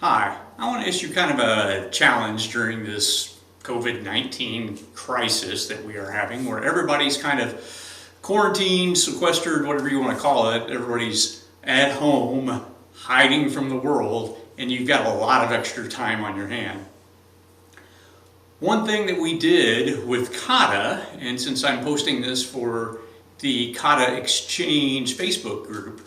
Hi, I want to issue kind of a challenge during this COVID-19 crisis that we are having, where everybody's kind of quarantined, sequestered, whatever you want to call it. Everybody's at home, hiding from the world, and you've got a lot of extra time on your hand. One thing that we did with Kata, and since I'm posting this for the Kata Exchange Facebook group,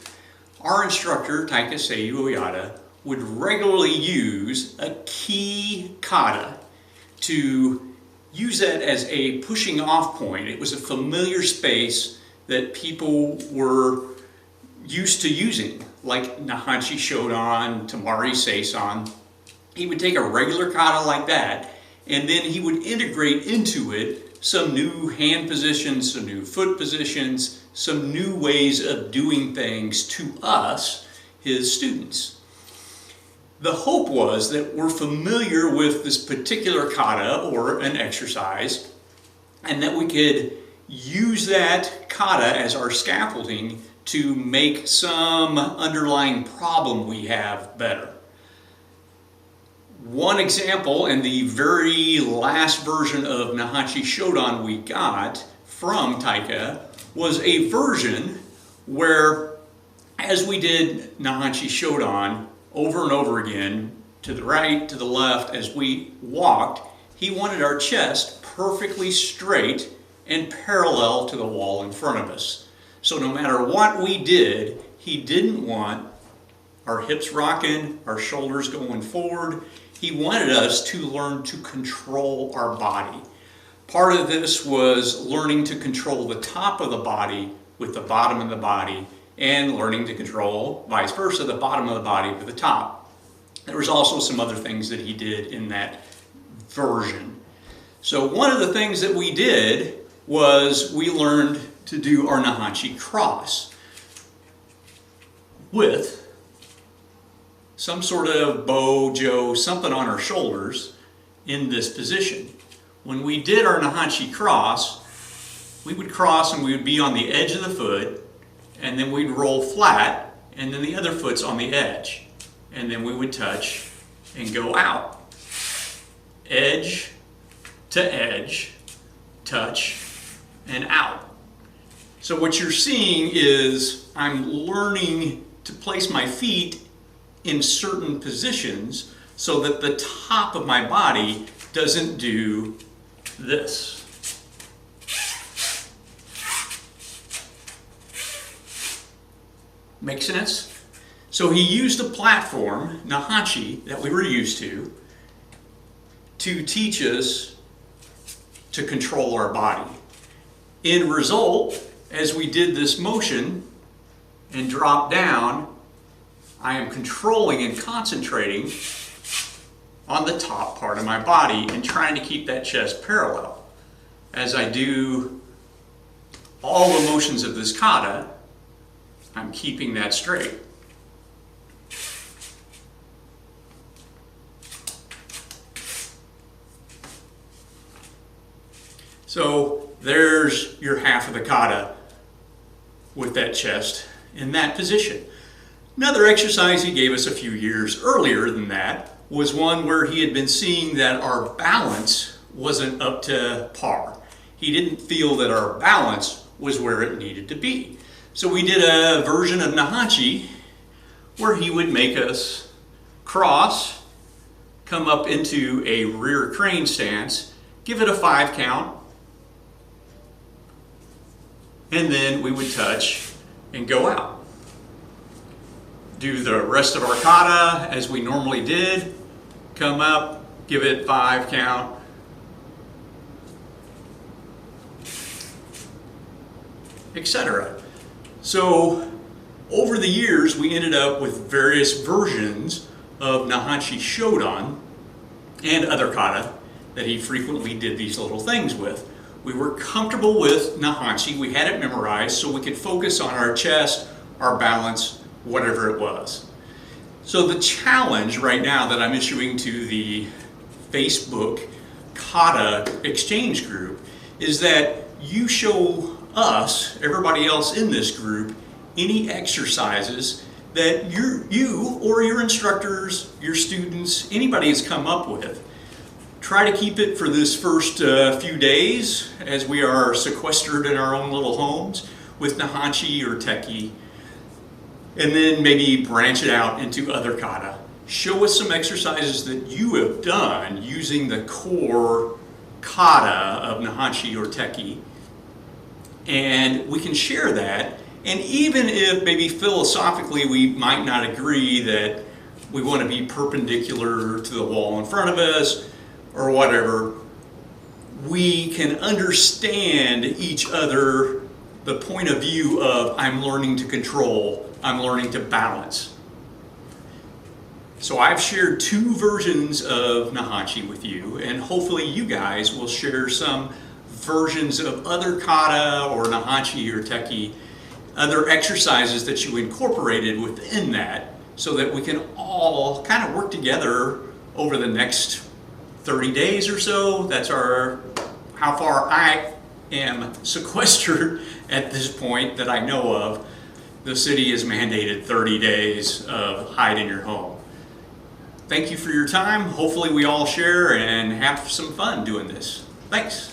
our instructor, Taika Seiyu Oyata, would regularly use a key kata to use that as a pushing off point. It was a familiar space that people were used to using, like Naihanchi Shodan, Tamari Seisan. He would take a regular kata like that, and then he would integrate into it some new hand positions, some new foot positions, some new ways of doing things to us, his students. The hope was that we're familiar with this particular kata or an exercise, and that we could use that kata as our scaffolding to make some underlying problem we have better. One example, and the very last version of Naihanchi Shodan we got from Taika, was a version where, as we did Naihanchi Shodan over and over again, to the right, to the left, as we walked, he wanted our chest perfectly straight and parallel to the wall in front of us. So no matter what we did, he didn't want our hips rocking, our shoulders going forward. He wanted us to learn to control our body. Part of this was learning to control the top of the body with the bottom of the body, and learning to control, vice versa, the bottom of the body with the top. There was also some other things that he did in that version. So one of the things that we did was we learned to do our Naihanchi cross with some sort of bojo, something on our shoulders in this position. When we did our Naihanchi cross, we would cross and we would be on the edge of the foot, and then we'd roll flat, and then the other foot's on the edge. And then we would touch and go out. Edge to edge, touch, and out. So what you're seeing is I'm learning to place my feet in certain positions so that the top of my body doesn't do this. Make sense? So he used a platform, Naihanchi, that we were used to teach us to control our body. In result, as we did this motion and drop down, I am controlling and concentrating on the top part of my body and trying to keep that chest parallel. As I do all the motions of this kata, I'm keeping that straight. So there's your half of the kata with that chest in that position. Another exercise he gave us a few years earlier than that was one where he had been seeing that our balance wasn't up to par. He didn't feel that our balance was where it needed to be. So we did a version of Naihanchi where he would make us cross, come up into a rear crane stance, give it a 5 count, and then we would touch and go out. Do the rest of our kata as we normally did, come up, give it 5 count, etc. So over the years, we ended up with various versions of Naihanchi Shodan and other kata that he frequently did these little things with. We were comfortable with Naihanchi. We had it memorized so we could focus on our chest, our balance, whatever it was. So the challenge right now that I'm issuing to the Facebook Kata Exchange group is that you show us, everybody else in this group, any exercises that you or your instructors, your students, anybody has come up with. Try to keep it for this first few days as we are sequestered in our own little homes with Naihanchi or Tekki, and then maybe branch it out into other kata. Show us some exercises that you have done using the core kata of Naihanchi or Tekki, and we can share that. And even if maybe philosophically we might not agree that we want to be perpendicular to the wall in front of us or whatever, we can understand each other, the point of view of I'm learning to control, I'm learning to balance. So I've shared 2 versions of Naihanchi with you, and hopefully you guys will share some versions of other kata or Naihanchi or Tekki, other exercises that you incorporated within that, so that we can all kind of work together over the next 30 days or so. That's how far I am sequestered at this point that I know of. The city has mandated 30 days of hide in your home. Thank you for your time. Hopefully we all share and have some fun doing this. Thanks.